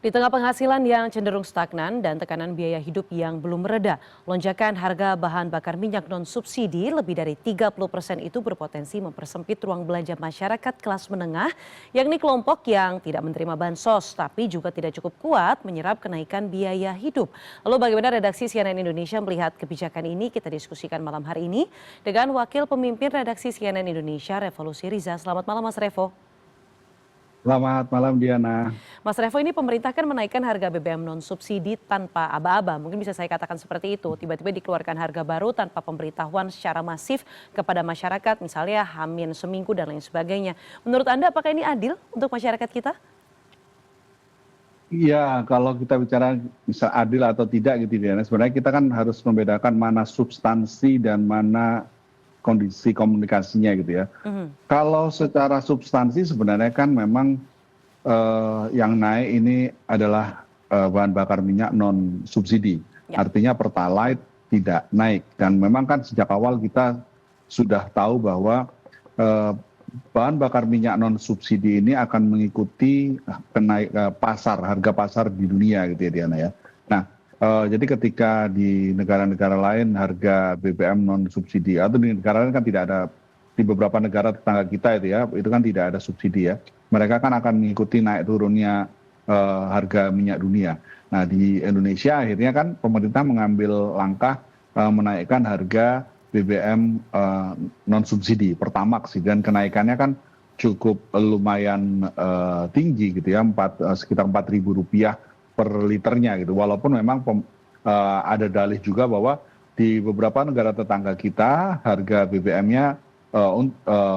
Di tengah penghasilan yang cenderung stagnan dan tekanan biaya hidup yang belum mereda, lonjakan harga bahan bakar minyak non-subsidi lebih dari 30% itu berpotensi mempersempit ruang belanja masyarakat kelas menengah, yakni kelompok yang tidak menerima bansos tapi juga tidak cukup kuat menyerap kenaikan biaya hidup. Lalu bagaimana redaksi CNN Indonesia melihat kebijakan ini? Kita diskusikan malam hari ini dengan Wakil Pemimpin Redaksi CNN Indonesia, Revolusi Riza. Selamat malam Mas Revo. Selamat malam Diana. Mas Revo, ini pemerintah kan menaikkan harga BBM non-subsidi tanpa aba-aba. Mungkin bisa saya katakan seperti itu. Tiba-tiba dikeluarkan harga baru tanpa pemberitahuan secara masif kepada masyarakat, misalnya Hamin seminggu dan lain sebagainya. Menurut Anda apakah ini adil untuk masyarakat kita? Iya, kalau kita bicara bisa adil atau tidak gitu Diana, sebenarnya kita kan harus membedakan mana substansi dan mana kondisi komunikasinya gitu ya. Kalau secara substansi sebenarnya kan memang yang naik ini adalah bahan bakar minyak non subsidi. Ya. Artinya pertalite tidak naik dan memang kan sejak awal kita sudah tahu bahwa bahan bakar minyak non subsidi ini akan mengikuti harga pasar di dunia gitu ya Diana ya. Nah, jadi ketika di negara-negara lain harga BBM non subsidi atau di negara lain kan tidak ada, di beberapa negara tetangga kita itu kan tidak ada subsidi ya. Mereka kan akan mengikuti naik turunnya harga minyak dunia. Nah di Indonesia akhirnya kan pemerintah mengambil langkah menaikkan harga BBM non subsidi Pertamax dan kenaikannya kan cukup lumayan tinggi gitu ya, sekitar Rp4.000 per liternya gitu. Walaupun memang ada dalih juga bahwa di beberapa negara tetangga kita harga BBM-nya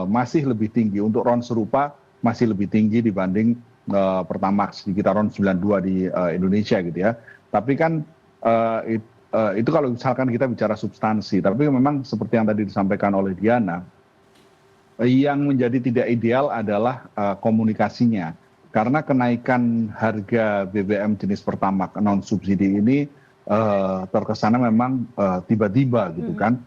masih lebih tinggi, untuk RON serupa masih lebih tinggi dibanding Pertamax di kisaran 92 di Indonesia gitu ya. Tapi kan itu kalau misalkan kita bicara substansi, tapi memang seperti yang tadi disampaikan oleh Diana, yang menjadi tidak ideal adalah komunikasinya. Karena kenaikan harga BBM jenis Pertamax non subsidi ini terkesannya memang tiba-tiba gitu kan.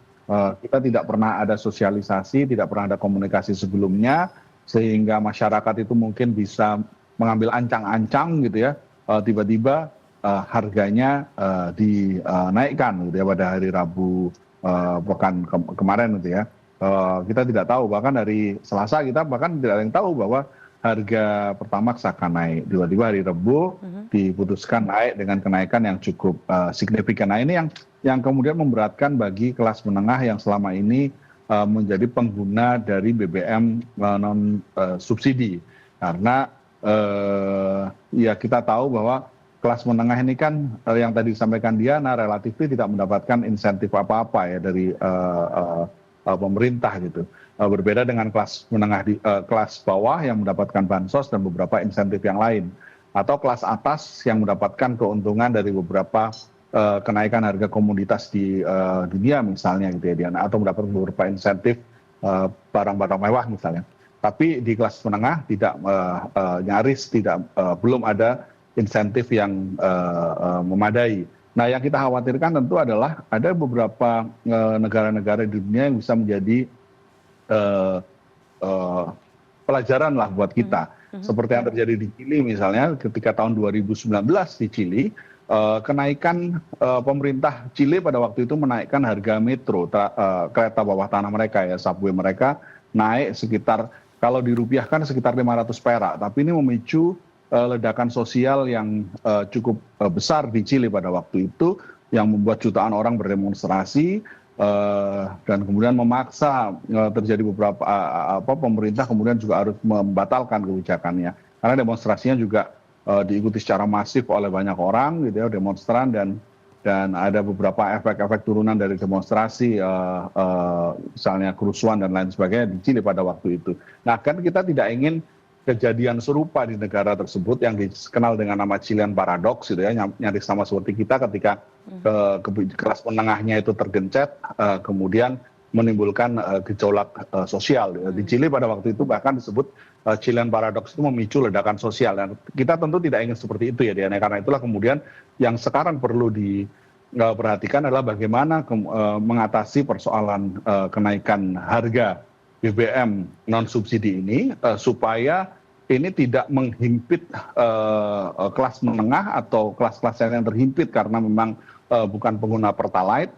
Kita tidak pernah ada sosialisasi, tidak pernah ada komunikasi sebelumnya, sehingga masyarakat itu mungkin bisa mengambil ancang-ancang gitu ya, tiba-tiba harganya dinaikkan gitu ya pada hari Rabu pekan kemarin gitu ya. Kita tidak tahu, bahkan dari Selasa kita bahkan tidak ada yang tahu bahwa harga Pertamax akan naik. Tiba-tiba hari Rabu diputuskan naik dengan kenaikan yang cukup signifikan. Nah ini yang kemudian memberatkan bagi kelas menengah yang selama ini menjadi pengguna dari BBM non subsidi. Karena ya kita tahu bahwa kelas menengah ini kan yang tadi disampaikan Diana relatif tidak mendapatkan insentif apa-apa ya dari pemerintah gitu. Berbeda dengan kelas menengah kelas bawah yang mendapatkan bansos dan beberapa insentif yang lain, atau kelas atas yang mendapatkan keuntungan dari beberapa kenaikan harga komoditas di dunia misalnya gitu ya Diana, atau mendapat beberapa insentif barang-barang mewah misalnya. Tapi di kelas menengah tidak nyaris belum ada insentif yang memadai. Nah yang kita khawatirkan tentu adalah ada beberapa negara-negara di dunia yang bisa menjadi pelajaran lah buat kita. Seperti yang terjadi di Chili misalnya, ketika tahun 2019 di Chili, kenaikan pemerintah Chili pada waktu itu menaikkan harga metro, kereta bawah tanah mereka ya, subway mereka naik sekitar, kalau dirupiahkan sekitar 500 perak. Tapi ini memicu ledakan sosial yang cukup besar di Chili pada waktu itu, yang membuat jutaan orang berdemonstrasi, dan kemudian memaksa terjadi beberapa pemerintah kemudian juga harus membatalkan kebijakannya, karena demonstrasinya juga diikuti secara masif oleh banyak orang gitu ya, demonstran, dan ada beberapa efek-efek turunan dari demonstrasi, misalnya kerusuhan dan lain sebagainya di Chili pada waktu itu. Nah kan kita tidak ingin kejadian serupa di negara tersebut yang dikenal dengan nama Chilean Paradox gitu ya, nyaris sama seperti kita ketika kelas menengahnya itu tergencet, kemudian menimbulkan gejolak sosial. Di Chile pada waktu itu bahkan disebut Chilean Paradox itu memicu ledakan sosial, dan kita tentu tidak ingin seperti itu ya Diana. Karena itulah kemudian yang sekarang perlu diperhatikan adalah bagaimana mengatasi persoalan kenaikan harga BBM non subsidi ini supaya ini tidak menghimpit kelas menengah atau kelas-kelas yang terhimpit karena memang bukan pengguna Pertalite,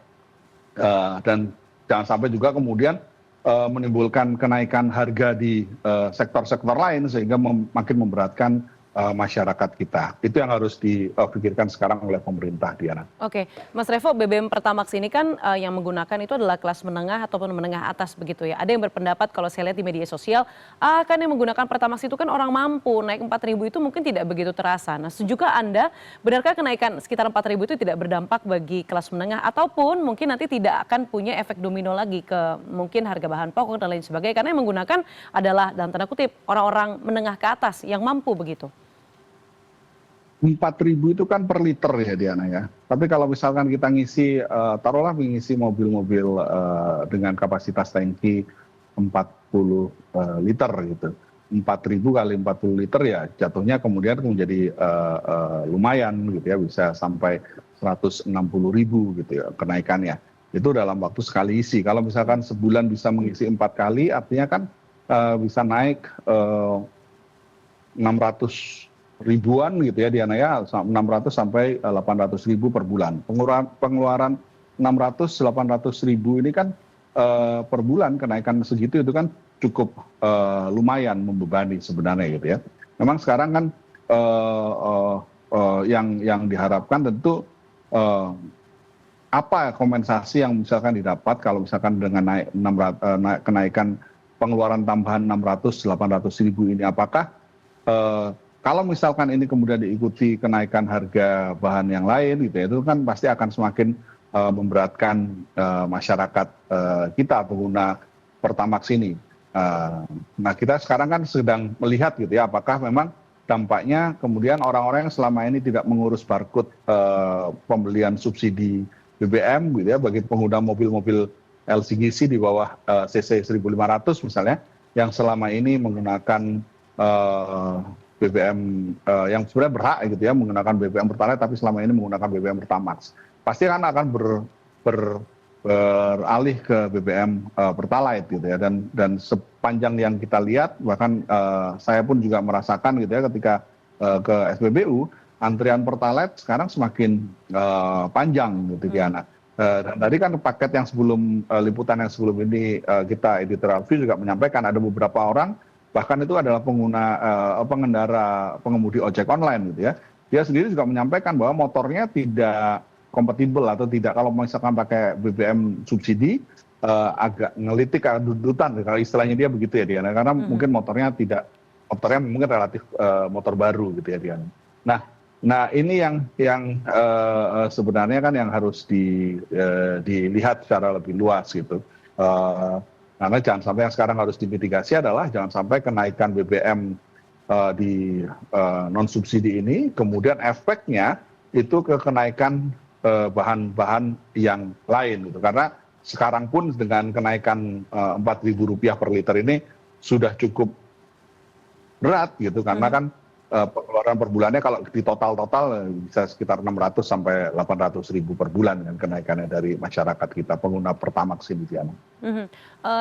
dan jangan sampai juga kemudian menimbulkan kenaikan harga di sektor-sektor lain sehingga makin memberatkan masyarakat kita. Itu yang harus dipikirkan sekarang oleh pemerintah, Diana. Oke, Mas Revo, BBM Pertamax ini kan yang menggunakan itu adalah kelas menengah ataupun menengah atas begitu ya. Ada yang berpendapat kalau saya lihat di media sosial, kan yang menggunakan Pertamax itu kan orang mampu, naik 4.000 itu mungkin tidak begitu terasa. Nah, setujukah Anda, benarkah kenaikan sekitar 4.000 itu tidak berdampak bagi kelas menengah ataupun mungkin nanti tidak akan punya efek domino lagi ke mungkin harga bahan pokok dan lain sebagainya karena yang menggunakan adalah dalam tanda kutip orang-orang menengah ke atas yang mampu begitu. 4.000 itu kan per liter ya, Diana ya. Tapi kalau misalkan kita ngisi, taruhlah mengisi mobil-mobil dengan kapasitas tangki 40 liter gitu. 4.000 kali 40 liter ya jatuhnya kemudian menjadi lumayan gitu ya, bisa sampai 160.000 gitu ya kenaikannya. Itu dalam waktu sekali isi. Kalau misalkan sebulan bisa mengisi 4 kali, artinya kan bisa naik 600 ribuan gitu ya, Diana ya, 600 sampai 800 ribu per bulan. Pengeluaran 600-800 ribu ini kan per bulan kenaikan segitu itu kan cukup lumayan membebani sebenarnya gitu ya. Memang sekarang kan yang diharapkan tentu apa kompensasi yang misalkan didapat kalau misalkan dengan kenaikan pengeluaran tambahan 600-800 ribu ini, apakah kalau misalkan ini kemudian diikuti kenaikan harga bahan yang lain gitu ya, itu kan pasti akan semakin memberatkan masyarakat kita pengguna Pertamax ini. Nah, kita sekarang kan sedang melihat gitu ya, apakah memang dampaknya kemudian orang-orang yang selama ini tidak mengurus barcode pembelian subsidi BBM gitu ya bagi pengguna mobil-mobil LCGC di bawah cc 1.500 misalnya, yang selama ini menggunakan BBM yang sebenarnya berhak gitu ya menggunakan BBM Pertalite tapi selama ini menggunakan BBM Pertamax, pasti kan akan beralih ke BBM Pertalite gitu ya, dan sepanjang yang kita lihat bahkan saya pun juga merasakan gitu ya ketika ke SPBU antrian Pertalite sekarang semakin panjang gitu ya. Dan tadi kan paket yang sebelum liputan yang sebelum ini kita editorial view juga menyampaikan ada beberapa orang bahkan itu adalah pengendara pengemudi ojek online gitu ya. Dia sendiri juga menyampaikan bahwa motornya tidak kompatibel atau tidak, kalau misalkan pakai BBM subsidi agak ngelitik dudutan kalau istilahnya dia begitu ya Diana, karena mungkin motornya mungkin relatif motor baru gitu ya Diana. Nah ini yang sebenarnya kan yang harus dilihat secara lebih luas gitu. Karena jangan sampai yang sekarang harus dimitigasi adalah jangan sampai kenaikan BBM di non subsidi ini kemudian efeknya itu ke kenaikan bahan-bahan yang lain gitu. Karena sekarang pun dengan kenaikan Rp4.000 per liter ini sudah cukup berat gitu, karena kan pengeluaran per bulannya kalau di total bisa sekitar 600 sampai 800 ribu per bulan dengan kenaikannya dari masyarakat kita pengguna Pertamax ini, Diana.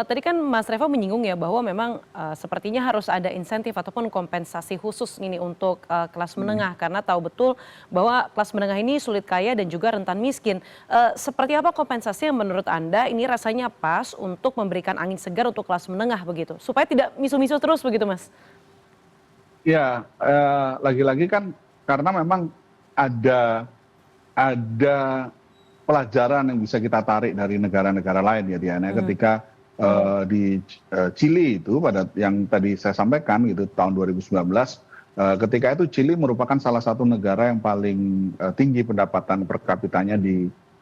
Tadi kan Mas Revo menyinggung ya bahwa memang sepertinya harus ada insentif ataupun kompensasi khusus ini untuk kelas menengah karena tahu betul bahwa kelas menengah ini sulit kaya dan juga rentan miskin. Seperti apa kompensasi yang menurut Anda ini rasanya pas untuk memberikan angin segar untuk kelas menengah begitu supaya tidak misu-misu terus begitu, Mas? Ya, lagi-lagi kan karena memang ada pelajaran yang bisa kita tarik dari negara-negara lain ya Diana, ketika di Chili itu pada yang tadi saya sampaikan gitu tahun 2019, ketika itu Chili merupakan salah satu negara yang paling tinggi pendapatan per kapitanya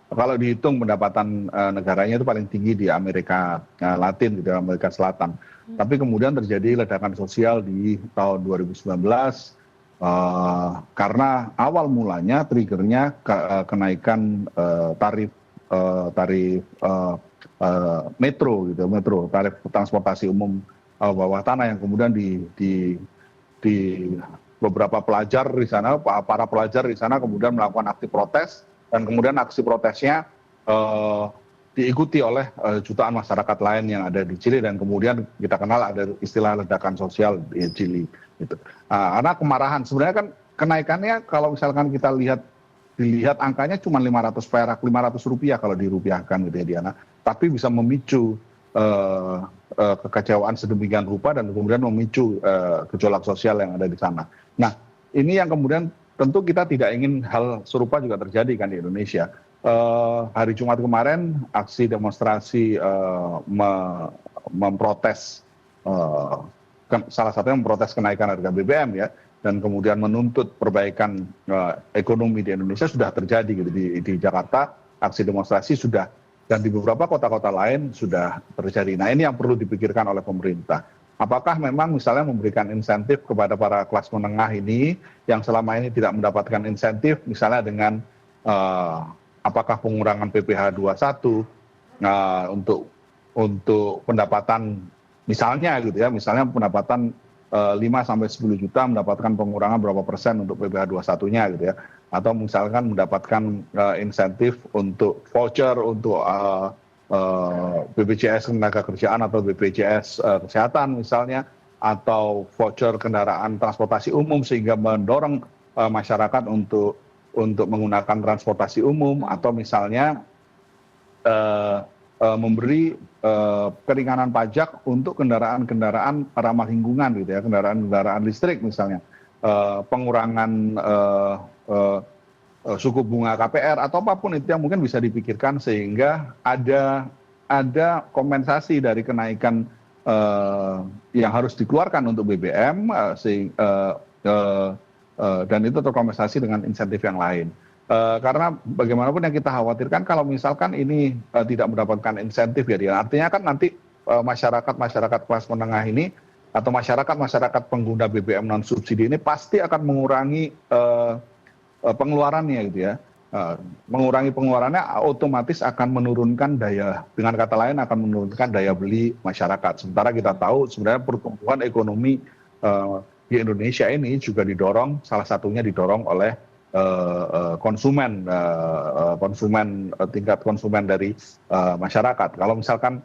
kalau dihitung pendapatan negaranya itu paling tinggi di Amerika Latin gitu, Amerika Selatan. Tapi kemudian terjadi ledakan sosial di tahun 2019 karena awal mulanya triggernya kenaikan tarif metro gitu, tarif transportasi umum bawah tanah yang kemudian di beberapa pelajar di sana, para pelajar di sana kemudian melakukan aksi protes dan kemudian aksi protesnya diikuti oleh jutaan masyarakat lain yang ada di Chili dan kemudian kita kenal ada istilah ledakan sosial di Chili. gitu. Karena kemarahan sebenarnya kan kenaikannya kalau misalkan kita dilihat angkanya cuma 500 perak, Rp500 kalau dirupiahkan gitu ya Diana, tapi bisa memicu kekecewaan sedemikian rupa dan kemudian memicu gejolak sosial yang ada di sana. Nah, ini yang kemudian tentu kita tidak ingin hal serupa juga terjadi kan di Indonesia. Hari Jumat kemarin aksi demonstrasi memprotes, salah satunya memprotes kenaikan harga BBM ya, dan kemudian menuntut perbaikan ekonomi di Indonesia sudah terjadi gitu di Jakarta, aksi demonstrasi sudah, dan di beberapa kota-kota lain sudah terjadi. Nah, ini yang perlu dipikirkan oleh pemerintah. Apakah memang misalnya memberikan insentif kepada para kelas menengah ini yang selama ini tidak mendapatkan insentif, misalnya dengan apakah pengurangan PPh 21 untuk pendapatan misalnya gitu ya, misalnya pendapatan 5 sampai 10 juta mendapatkan pengurangan berapa persen untuk PPh 21-nya gitu ya, atau misalkan mendapatkan insentif untuk voucher untuk BPJS Ketenagakerjaan atau BPJS Kesehatan misalnya, atau voucher kendaraan transportasi umum sehingga mendorong masyarakat untuk menggunakan transportasi umum, atau misalnya memberi keringanan pajak untuk kendaraan-kendaraan ramah lingkungan gitu ya, kendaraan listrik misalnya, pengurangan suku bunga KPR atau apapun itu yang mungkin bisa dipikirkan sehingga ada kompensasi dari kenaikan yang harus dikeluarkan untuk BBM dan itu terkompensasi dengan insentif yang lain. Karena bagaimanapun yang kita khawatirkan kalau misalkan ini tidak mendapatkan insentif ya, artinya kan nanti masyarakat kelas menengah ini atau masyarakat pengguna BBM non subsidi ini pasti akan mengurangi pengeluarannya gitu ya. Mengurangi pengeluarannya otomatis akan menurunkan dengan kata lain akan menurunkan daya beli masyarakat. Sementara kita tahu sebenarnya pertumbuhan ekonomi di Indonesia ini juga salah satunya didorong oleh tingkat konsumen dari masyarakat. Kalau misalkan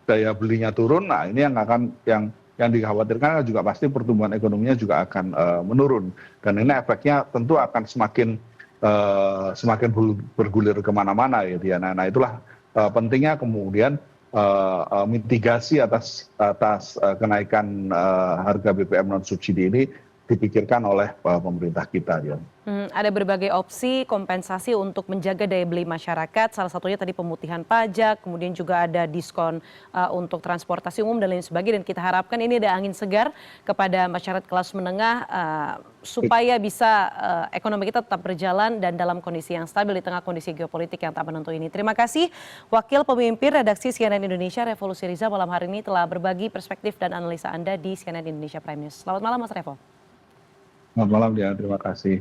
daya belinya turun, nah ini yang dikhawatirkan juga pasti pertumbuhan ekonominya juga akan menurun, dan ini efeknya tentu akan semakin bergulir kemana-mana ya Diana. Nah itulah pentingnya kemudian mitigasi atas kenaikan harga BBM non subsidi ini dipikirkan oleh pemerintah kita. Ada berbagai opsi kompensasi untuk menjaga daya beli masyarakat, salah satunya tadi pemutihan pajak, kemudian juga ada diskon untuk transportasi umum dan lain sebagainya, dan kita harapkan ini ada angin segar kepada masyarakat kelas menengah supaya bisa ekonomi kita tetap berjalan dan dalam kondisi yang stabil di tengah kondisi geopolitik yang tak menentu ini. Terima kasih Wakil Pemimpin Redaksi CNN Indonesia Revolusi Riza malam hari ini telah berbagi perspektif dan analisa Anda di CNN Indonesia Prime News. Selamat malam Mas Revo. Selamat malam Diana, terima kasih.